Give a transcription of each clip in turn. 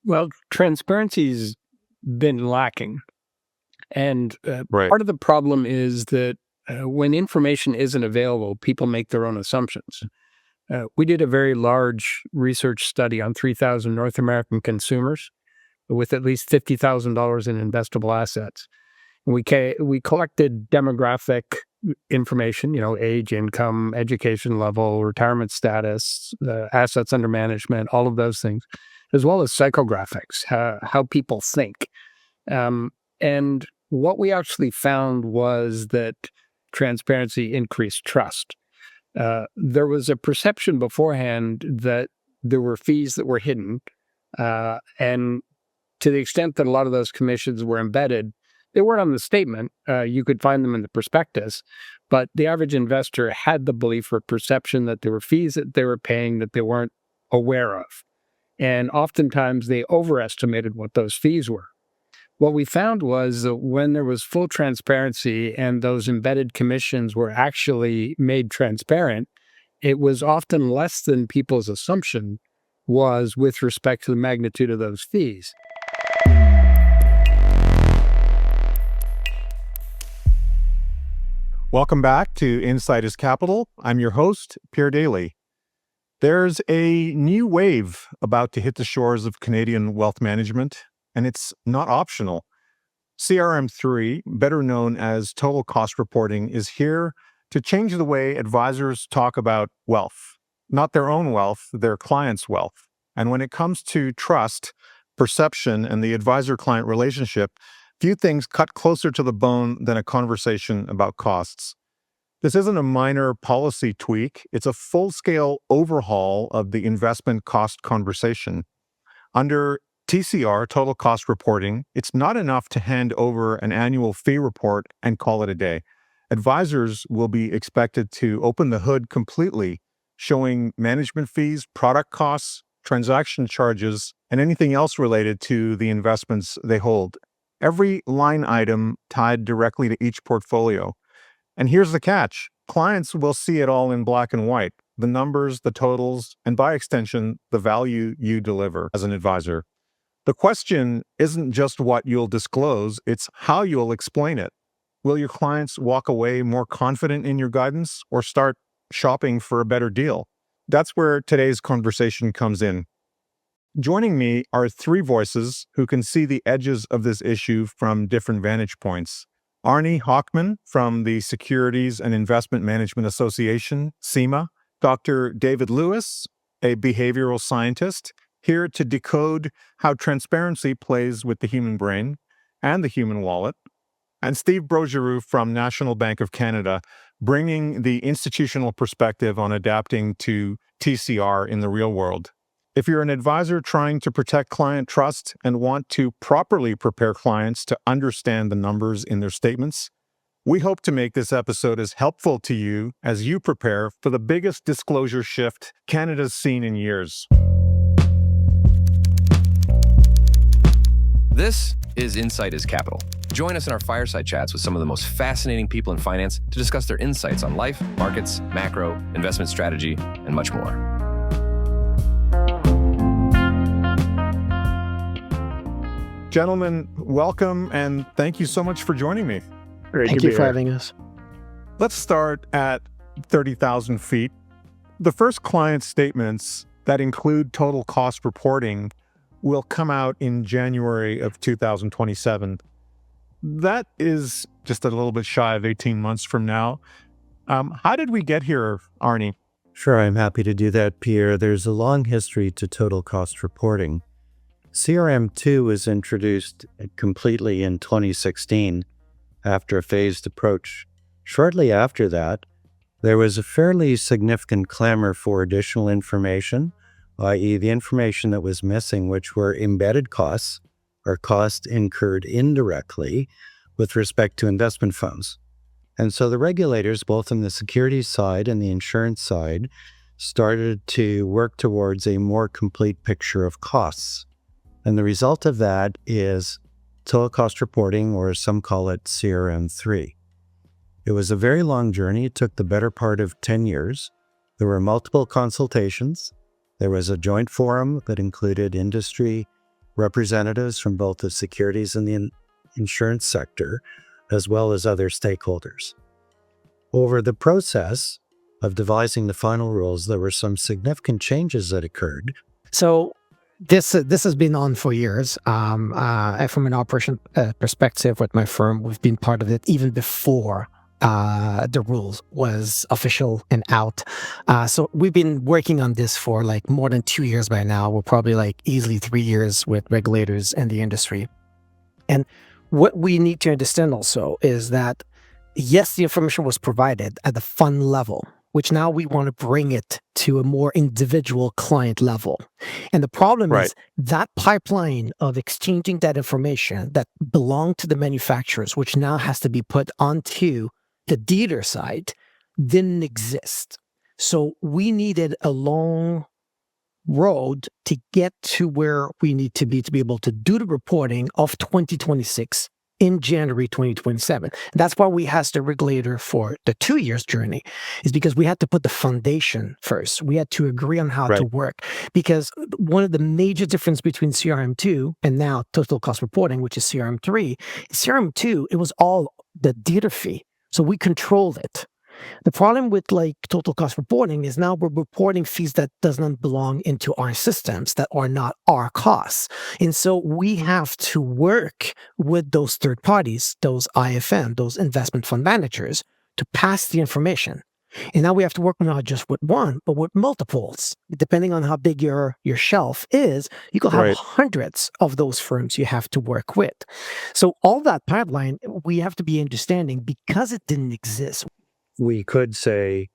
Well, transparency's been lacking. And Right. part of the problem is that when information isn't available, people make their own assumptions. We did a very large research study on 3,000 North American consumers with at least $50,000 in investable assets. And we collected demographic information, age, income, education level, retirement status, assets under management, all of those things, as well as psychographics, how people think. And what we actually found was that transparency increased trust. There was a perception beforehand that there were fees that were hidden, and to the extent that a lot of those commissions were embedded, they weren't on the statement. You could find them in the prospectus, but the average investor had the belief or perception that there were fees that they were paying that they weren't aware of. And oftentimes they overestimated what those fees were. What we found was that when there was full transparency and those embedded commissions were actually made transparent, it was often less than people's assumption was with respect to the magnitude of those fees. Welcome back to Insight is Capital. I'm your host, Pierre Daillie. There's a new wave about to hit the shores of Canadian wealth management, and it's not optional. CRM3, better known as total cost reporting, is here to change the way advisors talk about wealth. Not their own wealth, their clients' wealth. And when it comes to trust, perception, and the advisor-client relationship, few things cut closer to the bone than a conversation about costs. This isn't a minor policy tweak, it's a full-scale overhaul of the investment cost conversation. Under TCR, total cost reporting, it's not enough to hand over an annual fee report and call it a day. Advisors will be expected to open the hood completely, showing management fees, product costs, transaction charges, and anything else related to the investments they hold. Every line item tied directly to each portfolio. And here's the catch. Clients will see it all in black and white, the numbers, the totals, and by extension, the value you deliver as an advisor. The question isn't just what you'll disclose, it's how you'll explain it. Will your clients walk away more confident in your guidance or start shopping for a better deal? That's where today's conversation comes in. Joining me are three voices who can see the edges of this issue from different vantage points. Arnie Hochman from the Securities and Investment Management Association, SIMA. Dr. David Lewis, a behavioral scientist, here to decode how transparency plays with the human brain and the human wallet. And Steve Braugiroux from National Bank of Canada, bringing the institutional perspective on adapting to TCR in the real world. If you're an advisor trying to protect client trust and want to properly prepare clients to understand the numbers in their statements, we hope to make this episode as helpful to you as you prepare for the biggest disclosure shift Canada's seen in years. This is Insight is Capital. Join us in our fireside chats with some of the most fascinating people in finance to discuss their insights on life, markets, macro, investment strategy, and much more. Gentlemen, welcome and thank you so much for joining me. Great Thank to you be for here. having us. Let's start at 30,000 feet. The first client statements that include total cost reporting will come out in January of 2027. That is just a little bit shy of 18 months from now. How did we get here, Arnie? Sure, I'm happy to do that, Pierre. There's a long history to total cost reporting. CRM2 was introduced completely in 2016 after a phased approach. Shortly after that, there was a fairly significant clamor for additional information, i.e. the information that was missing, which were embedded costs or costs incurred indirectly with respect to investment funds. And so the regulators, both on the securities side and the insurance side, started to work towards a more complete picture of costs. And the result of that is total cost reporting, or some call it CRM3. It was a very long journey. It took the better part of 10 years. There were multiple consultations. There was a joint forum that included industry, representatives from both the securities and the insurance sector, as well as other stakeholders. Over the process of devising the final rules, there were some significant changes that occurred. So this has been on for years. From an operation perspective with my firm, we've been part of it even before the rules was official and out. So we've been working on this for like more than 2 years by now. We're probably like easily 3 years with regulators and the industry. And what we need to understand also is that, yes, the information was provided at the fund level, which now we want to bring it to a more individual client level. And the problem is that pipeline of exchanging that information that belonged to the manufacturers, which now has to be put onto the dealer side, didn't exist. So we needed a long road to get to where we need to be able to do the reporting of 2026 in January 2027. And that's why we asked the regulator for the 2 years journey, is because we had to put the foundation first. We had to agree on how to work, because one of the major differences between CRM2 and now total cost reporting, which is CRM2, it was all the dealer fee. So we controlled it. The problem with like total cost reporting is now we're reporting fees that does not belong into our systems, that are not our costs. And so we have to work with those third parties, those IFM, those investment fund managers, to pass the information. And now we have to work not just with one, but with multiples. Depending on how big your shelf is, you could have hundreds of those firms you have to work with. So all that pipeline, we have to be understanding, because it didn't exist. We could say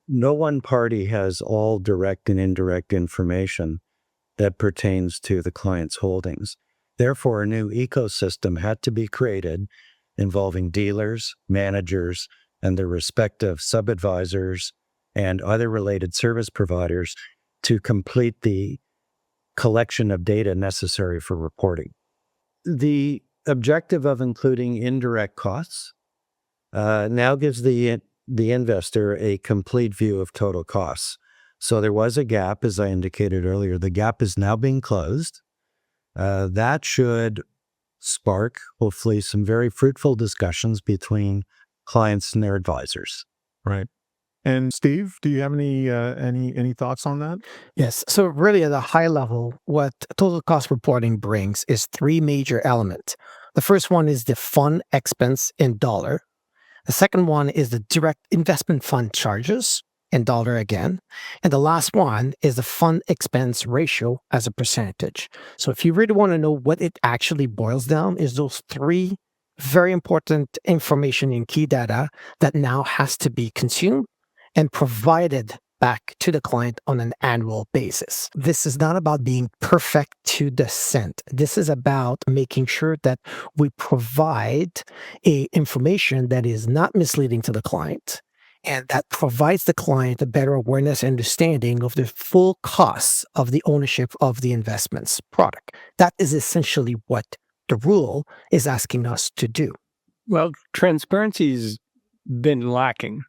no one party has all direct and indirect information that pertains to the client's holdings. Therefore, a new ecosystem had to be created involving dealers, managers, and their respective sub-advisors and other related service providers to complete the collection of data necessary for reporting. The objective of including indirect costs now gives the investor a complete view of total costs. So there was a gap, as I indicated earlier. The gap is now being closed. That should spark, hopefully, some very fruitful discussions between clients and their advisors. Right. And Steve, do you have any thoughts on that? Yes. So really at a high level, what total cost reporting brings is 3 major elements. The first one is the fund expense in dollar. The second one is the direct investment fund charges in dollar again. And the last one is the fund expense ratio as a percentage. So if you really want to know what it actually boils down, is those 3 very important information and key data that now has to be consumed and provided back to the client on an annual basis. This is not about being perfect to the cent. This is about making sure that we provide information that is not misleading to the client, and that provides the client a better awareness and understanding of the full costs of the ownership of the investments product. That is essentially what the rule is asking us to do. Well, transparency's been lacking.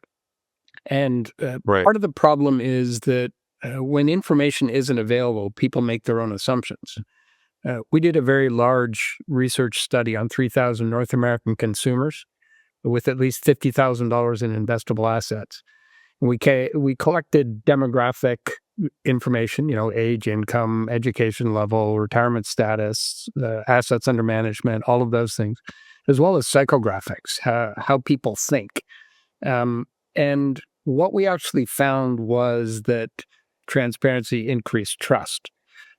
And part of the problem is that when information isn't available, people make their own assumptions. We did a very large research study on 3,000 North American consumers with at least $50,000 in investable assets. We collected demographic information, age, income, education level, retirement status, assets under management, all of those things, as well as psychographics, how people think. And what we actually found was that transparency increased trust.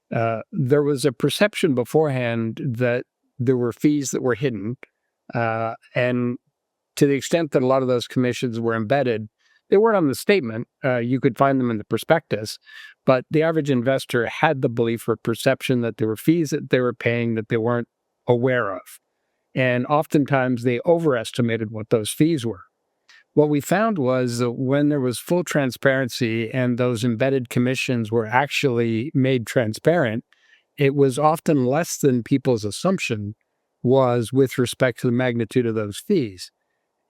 There was a perception beforehand that there were fees that were hidden, and to the extent that a lot of those commissions were embedded, they weren't on the statement. You could find them in the prospectus, but the average investor had the belief or perception that there were fees that they were paying that they weren't aware of. And oftentimes they overestimated what those fees were. What we found was that when there was full transparency and those embedded commissions were actually made transparent, it was often less than people's assumption was with respect to the magnitude of those fees.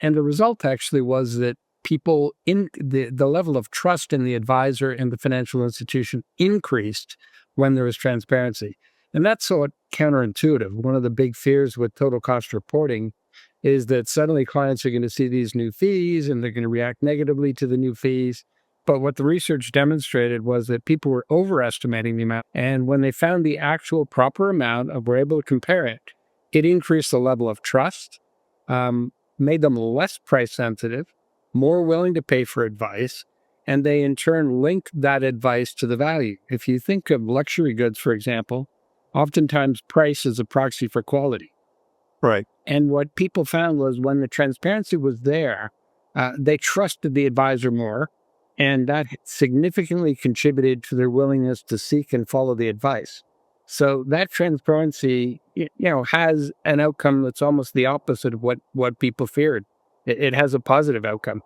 And the result actually was that people in the level of trust in the advisor and the financial institution increased when there was transparency. And that's somewhat counterintuitive. One of the big fears with total cost reporting is that suddenly clients are going to see these new fees and they're going to react negatively to the new fees. But what the research demonstrated was that people were overestimating the amount. And when they found the actual proper amount and were able to compare it, it increased the level of trust, made them less price sensitive, more willing to pay for advice, and they in turn linked that advice to the value. If you think of luxury goods, for example, oftentimes price is a proxy for quality. Right. And what people found was when the transparency was there, they trusted the advisor more, and that significantly contributed to their willingness to seek and follow the advice. So that transparency, has an outcome that's almost the opposite of what people feared. It has a positive outcome.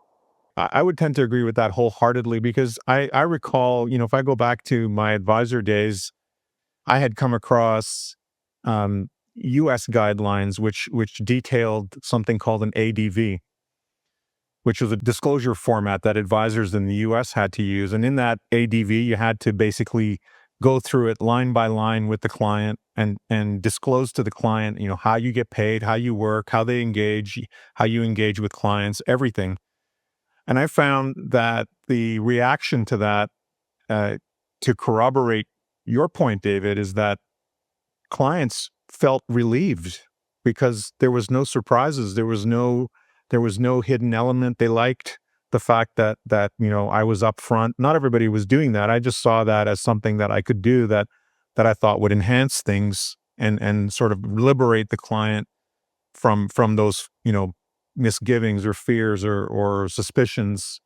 I would tend to agree with that wholeheartedly because I recall, if I go back to my advisor days, I had come across U.S. guidelines which detailed something called an ADV, which was a disclosure format that advisors in the U.S. had to use. And in that ADV, you had to basically go through it line by line with the client and disclose to the client, how you get paid, how you work, how they engage, how you engage with clients, everything. And I found that the reaction to that, to corroborate your point, David, is that clients felt relieved because there was no surprises. There was no hidden element. They liked the fact that I was upfront. Not everybody was doing that. I just saw that as something that I could do that I thought would enhance things and sort of liberate the client from those misgivings or fears or suspicions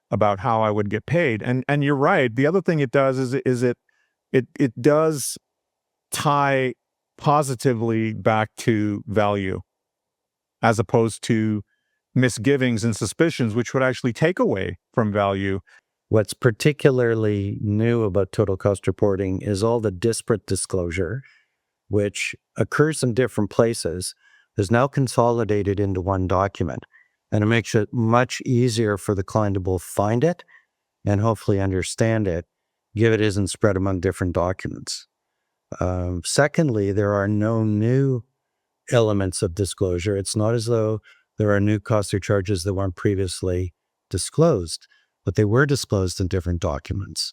about how I would get paid. And you're right. The other thing it does is it does tie positively back to value, as opposed to misgivings and suspicions, which would actually take away from value. What's particularly new about total cost reporting is all the disparate disclosure, which occurs in different places, is now consolidated into one document. And it makes it much easier for the client to both find it and hopefully understand it, given it isn't spread among different documents. Secondly, there are no new elements of disclosure. It's not as though there are new costs or charges that weren't previously disclosed, but they were disclosed in different documents.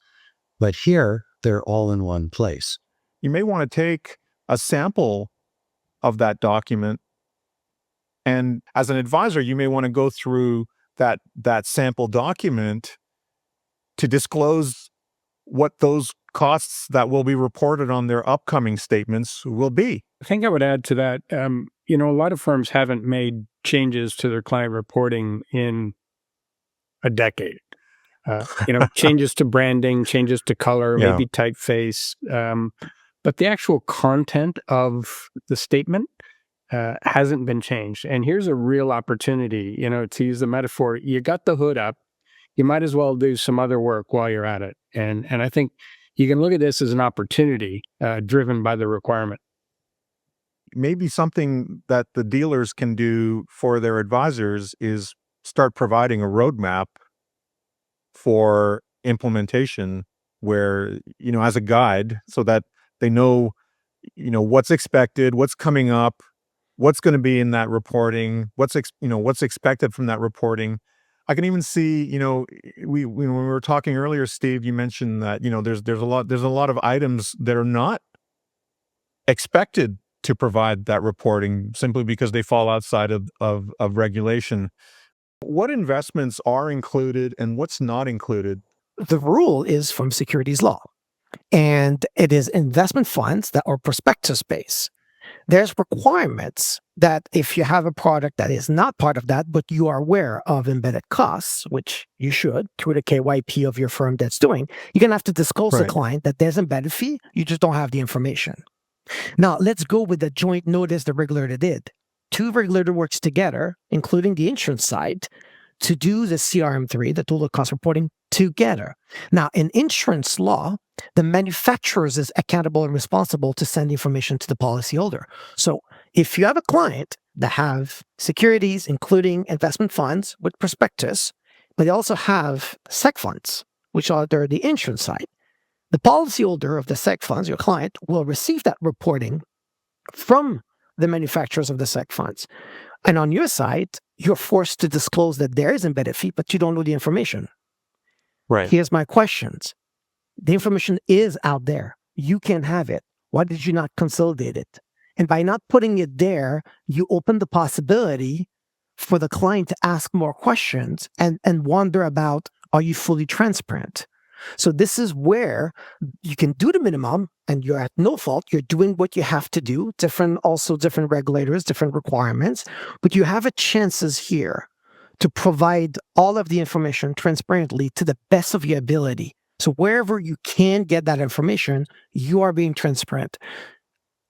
But here, they're all in one place. You may want to take a sample of that document, and as an advisor, you may want to go through that sample document to disclose what those costs that will be reported on their upcoming statements will be. I think I would add to that, a lot of firms haven't made changes to their client reporting in a decade. Changes to branding, changes to color, maybe typeface. But the actual content of the statement hasn't been changed. And here's a real opportunity, to use the metaphor, you got the hood up, you might as well do some other work while you're at it. And I think you can look at this as an opportunity driven by the requirement. Maybe something that the dealers can do for their advisors is start providing a roadmap for implementation where, as a guide, so that they know, what's expected, what's coming up, what's going to be in that reporting, what's expected from that reporting. I can even see, when we were talking earlier, Steve, you mentioned that, there's a lot of items that are not expected to provide that reporting simply because they fall outside of regulation. What investments are included and what's not included? The rule is from securities law, and it is investment funds that are prospectus-based. There's requirements that if you have a product that is not part of that, but you are aware of embedded costs, which you should through the KYP of your firm that's doing, you're going to have to disclose to the client that there's embedded fee. You just don't have the information. Now, let's go with the joint notice the regulator did. Two regulators works together, including the insurance side, to do the CRM3, the total cost reporting, together. Now, in insurance law, the manufacturer is accountable and responsible to send information to the policyholder. So if you have a client that have securities, including investment funds with prospectus, but they also have SEC funds, which are the insurance side, The policyholder of the seg funds, your client, will receive that reporting from the manufacturers of the seg funds. And on your side, you're forced to disclose that there is embedded fee, but you don't know the information. Right. Here's my questions. The information is out there. You can have it. Why did you not consolidate it? And by not putting it there, you open the possibility for the client to ask more questions and wonder about, are you fully transparent? So this is where you can do the minimum and you're at no fault. You're doing what you have to do, different regulators, different requirements, but you have a chances here to provide all of the information transparently to the best of your ability. So wherever you can get that information, you are being transparent.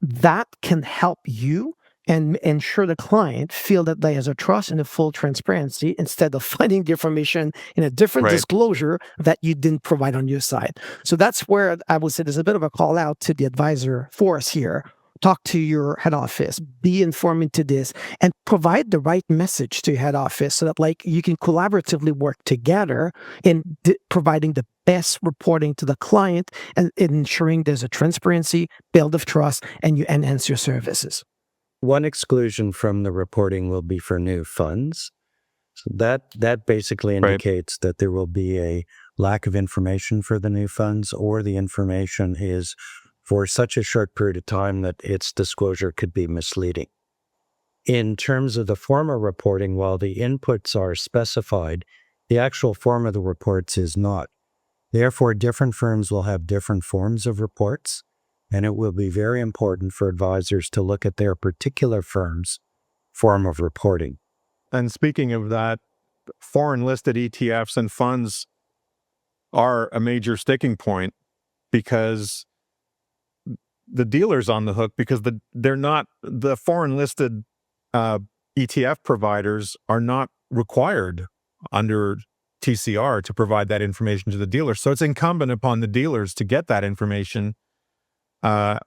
That can help you and ensure the client feel that there is a trust and a full transparency instead of finding the information in a different disclosure that you didn't provide on your side. So that's where I would say there's a bit of a call out to the advisor force here. Talk to your head office, be informed into this, and provide the right message to your head office so that like you can collaboratively work together in providing the best reporting to the client and ensuring there's a transparency, build of trust, and you enhance your services. One exclusion from the reporting will be for new funds. So that basically indicates that there will be a lack of information for the new funds, or the information is for such a short period of time that its disclosure could be misleading. In terms of the form of reporting, while the inputs are specified, the actual form of the reports is not. Therefore, different firms will have different forms of reports, and it will be very important for advisors to look at their particular firm's form of reporting. And speaking of that, foreign listed ETFs and funds are a major sticking point because the dealer's on the hook because the foreign listed ETF providers are not required under TCR to provide that information to the dealer. So it's incumbent upon the dealers to get that information, and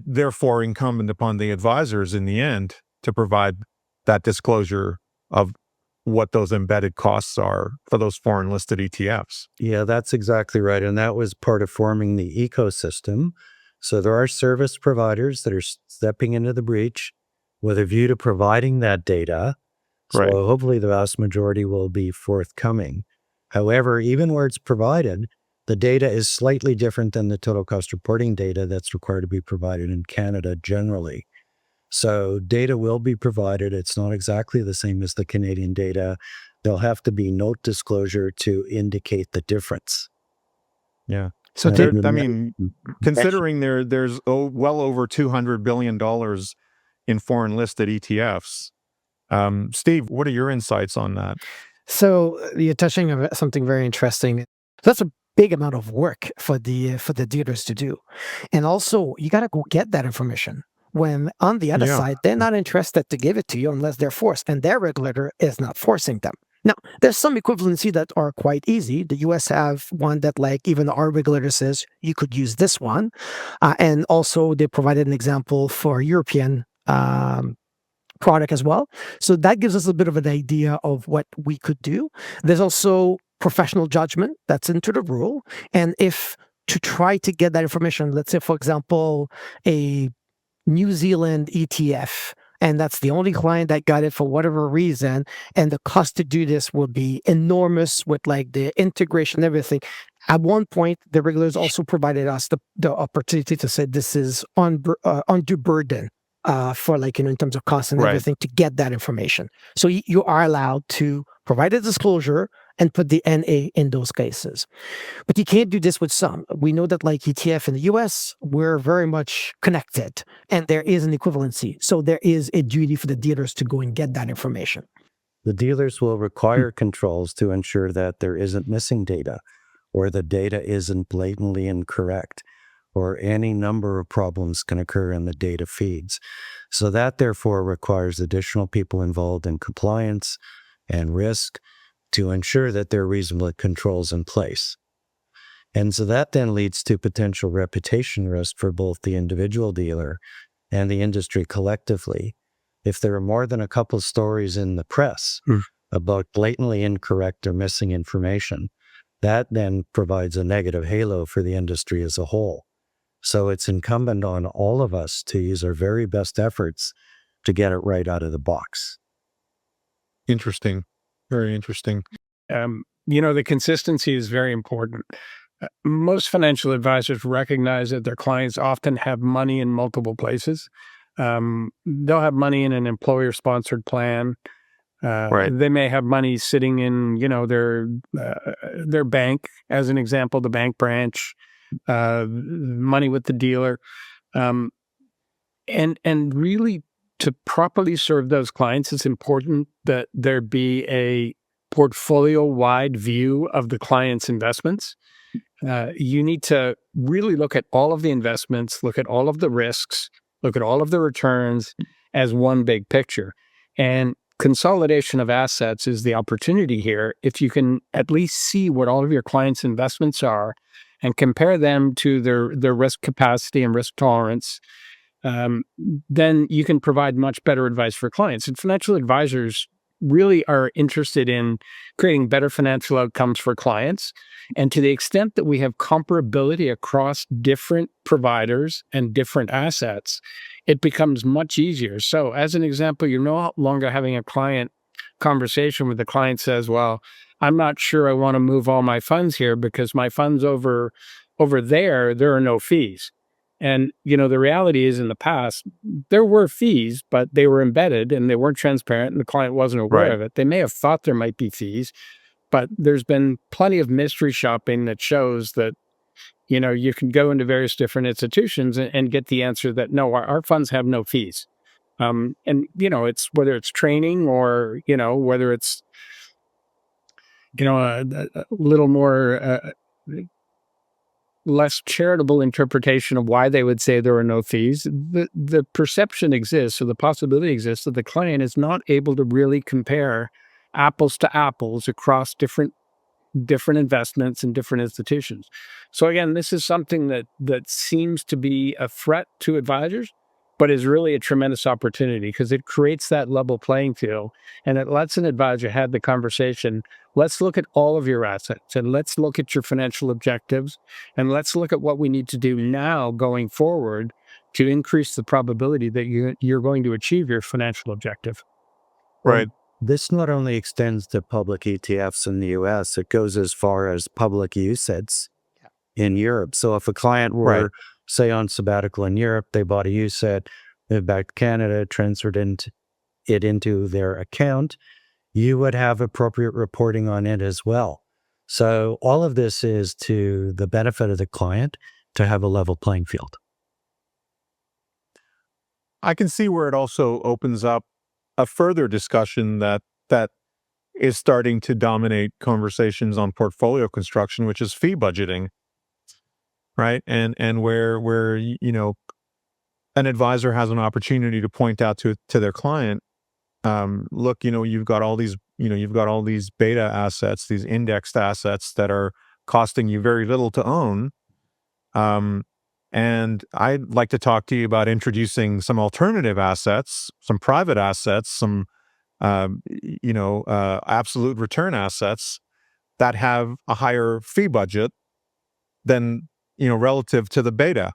therefore incumbent upon the advisors in the end to provide that disclosure of what those embedded costs are for those foreign listed ETFs. Yeah, that's exactly right. And that was part of forming the ecosystem. So there are service providers that are stepping into the breach with a view to providing that data. So hopefully the vast majority will be forthcoming. However, even where it's provided, the data is slightly different than the total cost reporting data that's required to be provided in Canada generally. So data will be provided. It's not exactly the same as the Canadian data. There'll have to be note disclosure to indicate the difference. Yeah. So, considering there's well over $200 billion in foreign listed ETFs, Steve, what are your insights on that? So you're touching on something very interesting. That's a big amount of work for the dealers to do, and also you got to go get that information. When on the other side, they're not interested to give it to you unless they're forced, and their regulator is not forcing them. Now, there's some equivalency that are quite easy. The US have one that like even our regulator says you could use this one. And also they provided an example for European product as well. So that gives us a bit of an idea of what we could do. There's also professional judgment that's into the rule. And if to try to get that information, let's say, for example, a New Zealand ETF, and that's the only client that got it for whatever reason, and the cost to do this will be enormous with like the integration and everything. At one point, the regulators also provided us the opportunity to say this is undue burden for like, in terms of cost and everything to get that information. So you are allowed to provide a disclosure and put the NA in those cases. But you can't do this with some. We know that like ETF in the US, we're very much connected and there is an equivalency. So there is a duty for the dealers to go and get that information. The dealers will require controls to ensure that there isn't missing data, or the data isn't blatantly incorrect, or any number of problems can occur in the data feeds. So that therefore requires additional people involved in compliance and risk to ensure that there are reasonable controls in place. And so that then leads to potential reputation risk for both the individual dealer and the industry collectively. If there are more than a couple of stories in the press about blatantly incorrect or missing information, that then provides a negative halo for the industry as a whole. So it's incumbent on all of us to use our very best efforts to get it right out of the box. Interesting. Very interesting. The consistency is very important. Most financial advisors recognize that their clients often have money in multiple places. They'll have money in an employer-sponsored plan. Right. They may have money sitting in, their bank, as an example, the bank branch, money with the dealer, and really to properly serve those clients, it's important that there be a portfolio-wide view of the client's investments. You need to really look at all of the investments, look at all of the risks, look at all of the returns as one big picture. And consolidation of assets is the opportunity here. If you can at least see what all of your clients' investments are and compare them to their risk capacity and risk tolerance, then you can provide much better advice for clients. And financial advisors really are interested in creating better financial outcomes for clients. And to the extent that we have comparability across different providers and different assets, it becomes much easier. So as an example, you're no longer having a client conversation where the client says, well, I'm not sure I want to move all my funds here because my funds over there are no fees. And, the reality is in the past, there were fees, but they were embedded and they weren't transparent and the client wasn't aware of it. They may have thought there might be fees, but there's been plenty of mystery shopping that shows that, you can go into various different institutions and get the answer that, no, our funds have no fees. And, it's whether it's training or, whether it's, a little more less charitable interpretation of why they would say there are no fees, the perception exists, or the possibility exists, that the client is not able to really compare apples to apples across different investments and different institutions. So again, this is something that seems to be a threat to advisors, but is really a tremendous opportunity because it creates that level playing field and it lets an advisor have the conversation. Let's look at all of your assets and let's look at your financial objectives and let's look at what we need to do now going forward to increase the probability that you're going to achieve your financial objective. Right. This not only extends to public ETFs in the US, it goes as far as public UCITS in Europe. So if a client were, say, on sabbatical in Europe, they bought a UCIT, moved back to Canada, transferred it into their account, you would have appropriate reporting on it as well. So all of this is to the benefit of the client to have a level playing field. I can see where it also opens up a further discussion that is starting to dominate conversations on portfolio construction, which is fee budgeting, right? And where an advisor has an opportunity to point out to their client, look, you've got all these beta assets, these indexed assets that are costing you very little to own. And I'd like to talk to you about introducing some alternative assets, some private assets, some, absolute return assets that have a higher fee budget than, relative to the beta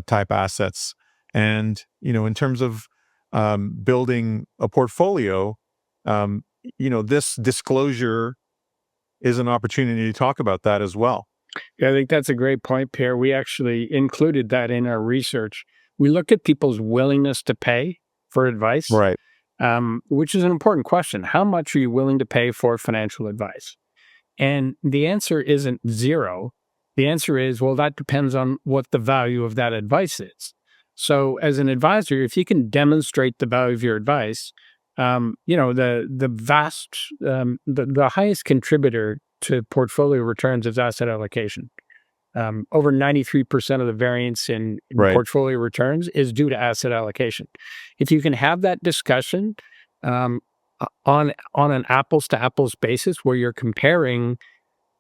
type assets. And, in terms of building a portfolio, this disclosure is an opportunity to talk about that as well. Yeah, I think that's a great point, Pierre. We actually included that in our research. We looked at people's willingness to pay for advice, Right. Which is an important question. How much are you willing to pay for financial advice? And the answer isn't zero. The answer is, well, that depends on what the value of that advice is. So as an advisor, if you can demonstrate the value of your advice, the highest contributor to portfolio returns is asset allocation. Over 93% of the variance in portfolio returns is due to asset allocation. If you can have that discussion on an apples to apples basis where you're comparing,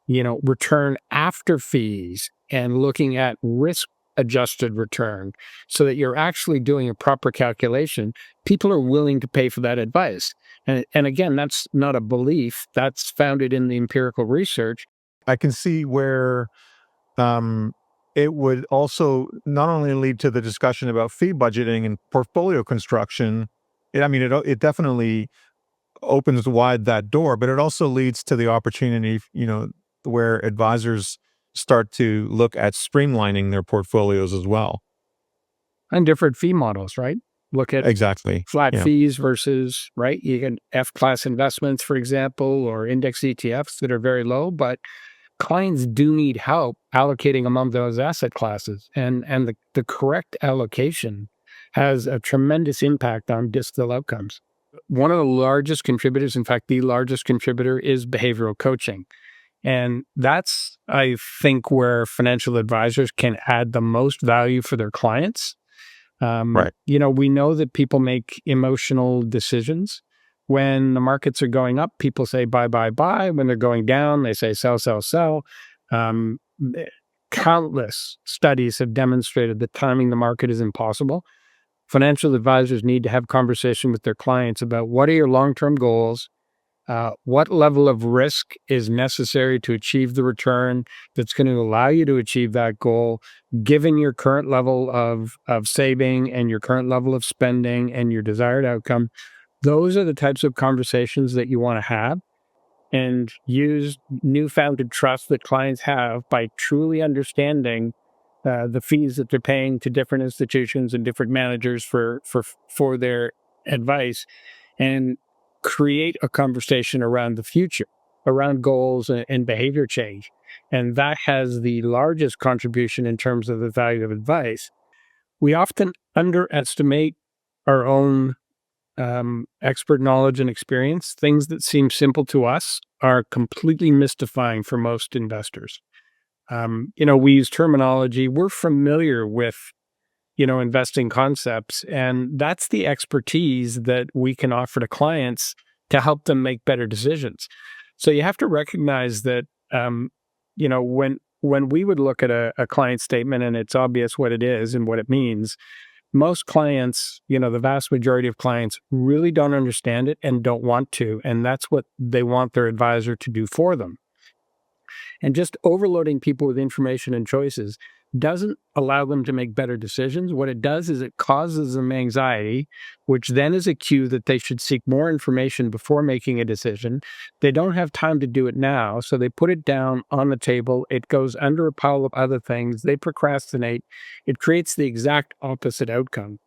return after fees and looking at risk adjusted return so that you're actually doing a proper calculation, people are willing to pay for that advice. And again, that's not a belief, that's founded in the empirical research. I can see where it would also not only lead to the discussion about fee budgeting and portfolio construction. It definitely opens wide that door, but it also leads to the opportunity, where advisors start to look at streamlining their portfolios as well. And different fee models, right? Look at Exactly. flat Yeah. fees versus, right? You get F-class investments, for example, or index ETFs that are very low, but clients do need help allocating among those asset classes. And the correct allocation has a tremendous impact on distal outcomes. One of the largest contributors, in fact, the largest contributor, is behavioral coaching. And that's, I think, where financial advisors can add the most value for their clients. Right. We know that people make emotional decisions. When the markets are going up, people say buy, buy, buy. When they're going down, they say sell, sell, sell. Countless studies have demonstrated that timing the market is impossible. Financial advisors need to have conversation with their clients about what are your long-term goals, what level of risk is necessary to achieve the return that's going to allow you to achieve that goal, given your current level of saving and your current level of spending and your desired outcome. Those are the types of conversations that you want to have, and use newfounded trust that clients have by truly understanding the fees that they're paying to different institutions and different managers for their advice, and create a conversation around the future, around goals and behavior change. And that has the largest contribution in terms of the value of advice. We often underestimate our own expert knowledge and experience. Things that seem simple to us are completely mystifying for most investors. We use terminology. We're familiar with investing concepts. And that's the expertise that we can offer to clients to help them make better decisions. So you have to recognize that, when we would look at a client statement and it's obvious what it is and what it means, most clients, the vast majority of clients really don't understand it and don't want to. And that's what they want their advisor to do for them. And just overloading people with information and choices doesn't allow them to make better decisions. What it does is it causes them anxiety, which then is a cue that they should seek more information before making a decision. They don't have time to do it now, so they put it down on the table. It goes under a pile of other things. They procrastinate. It creates the exact opposite outcome.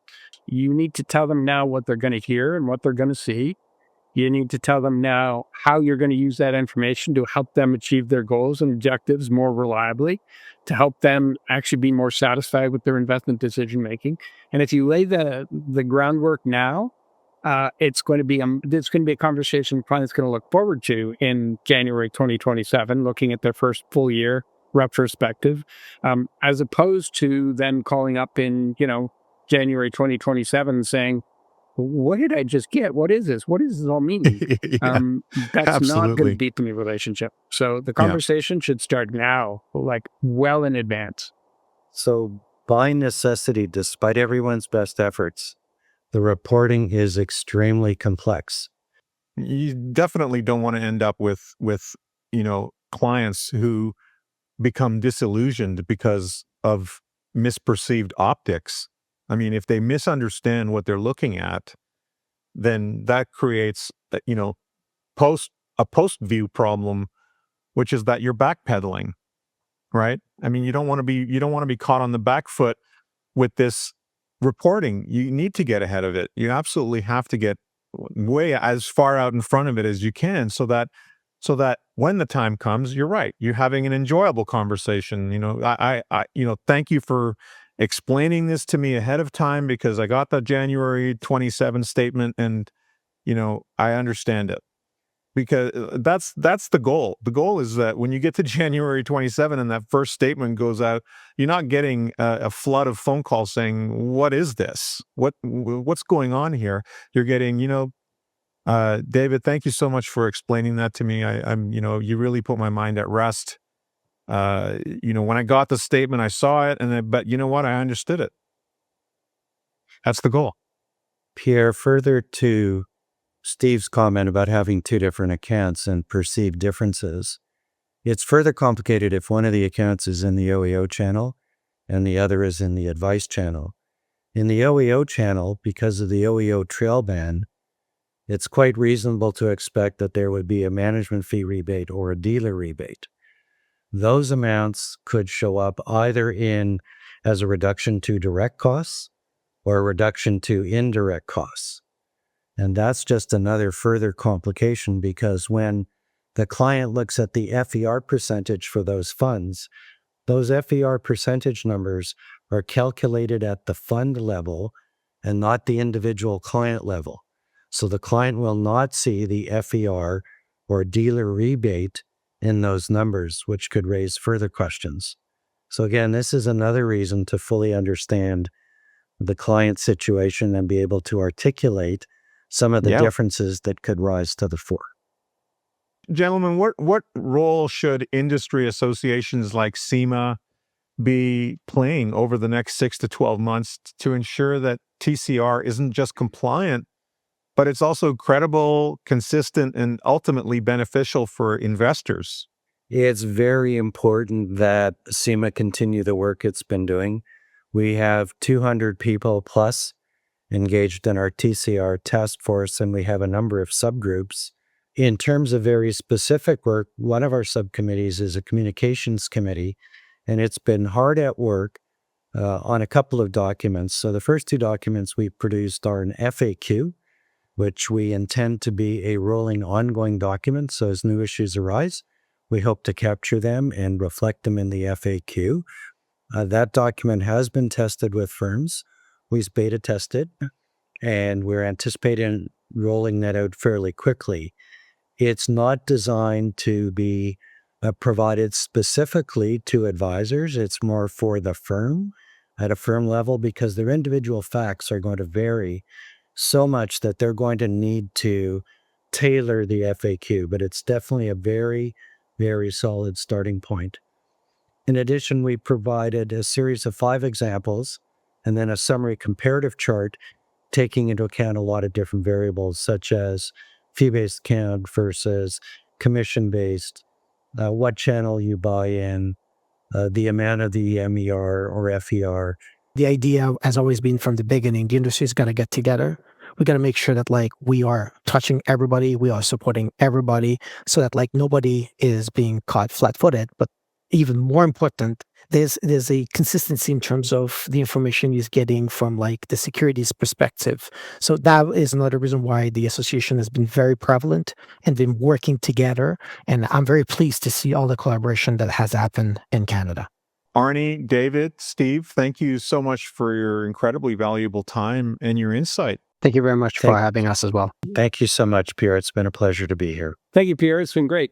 You need to tell them now what they're going to hear and what they're going to see. You need to tell them now how you're going to use that information to help them achieve their goals and objectives more reliably, to help them actually be more satisfied with their investment decision making. And if you lay the groundwork now, it's going to be a conversation the client's going to look forward to in January 2027, looking at their first full year retrospective, as opposed to them calling up in January 2027 saying, what did I just get? What is this? What does this all mean? Yeah, That's not going to absolutely. deepen the relationship. So the Yeah. conversation should start now, like well in advance. So, by necessity, despite everyone's best efforts, the reporting is extremely complex. You definitely don't want to end up with clients who become disillusioned because of misperceived optics. I mean, if they misunderstand what they're looking at, then that creates a post view problem, which is that you're backpedaling, right? I mean, you don't want to be caught on the back foot with this reporting. You need to get ahead of it. You absolutely have to get way as far out in front of it as you can, so that when the time comes, you're right. You're having an enjoyable conversation. I thank you for explaining this to me ahead of time, because I got the January 27 statement and, I understand it. Because that's the goal. The goal is that when you get to January 27 and that first statement goes out, you're not getting a flood of phone calls saying, what is this? What's going on here? You're getting, David, thank you so much for explaining that to me. You really put my mind at rest. When I got the statement, I saw it, but you know what? I understood it. That's the goal. Pierre, further to Steve's comment about having two different accounts and perceived differences, It's further complicated if one of the accounts is in the OEO channel and the other is in the advice channel. In the OEO channel, because of the OEO trail ban, it's quite reasonable to expect that there would be a management fee rebate or a dealer rebate. Those amounts could show up either in as a reduction to direct costs or a reduction to indirect costs. And that's just another further complication, because when the client looks at the FER percentage for those funds, those FER percentage numbers are calculated at the fund level and not the individual client level. So the client will not see the FER or dealer rebate in those numbers, which could raise further questions. So again, this is another reason to fully understand the client situation and be able to articulate some of the differences that could rise to the fore. Gentlemen, what role should industry associations like SIMA be playing over the next 6 to 12 months to ensure that TCR isn't just compliant, but it's also credible, consistent, and ultimately beneficial for investors? It's very important that SIMA continue the work it's been doing. We have 200 people plus engaged in our TCR task force, and we have a number of subgroups. In terms of very specific work, one of our subcommittees is a communications committee, and it's been hard at work on a couple of documents. So the first two documents we produced are an FAQ, which we intend to be a rolling, ongoing document. So as new issues arise, we hope to capture them and reflect them in the FAQ. That document has been tested with firms. We've beta tested, and we're anticipating rolling that out fairly quickly. It's not designed to be provided specifically to advisors. It's more for the firm at a firm level, because their individual facts are going to vary so much that they're going to need to tailor the FAQ, but it's definitely a very, very solid starting point. In addition, we provided a series of 5 examples and then a summary comparative chart taking into account a lot of different variables, such as fee-based account versus commission-based, what channel you buy in, the amount of the MER or FER. The idea has always been from the beginning, the industry's got to get together. We got to make sure that we are touching everybody, we are supporting everybody, so that nobody is being caught flat-footed. But even more important, there's a consistency in terms of the information he's getting from the securities perspective. So that is another reason why the association has been very prevalent and been working together. And I'm very pleased to see all the collaboration that has happened in Canada. Arnie, David, Steve, thank you so much for your incredibly valuable time and your insight. Thank you very much for having us as well. Thank you so much, Pierre. It's been a pleasure to be here. Thank you, Pierre. It's been great.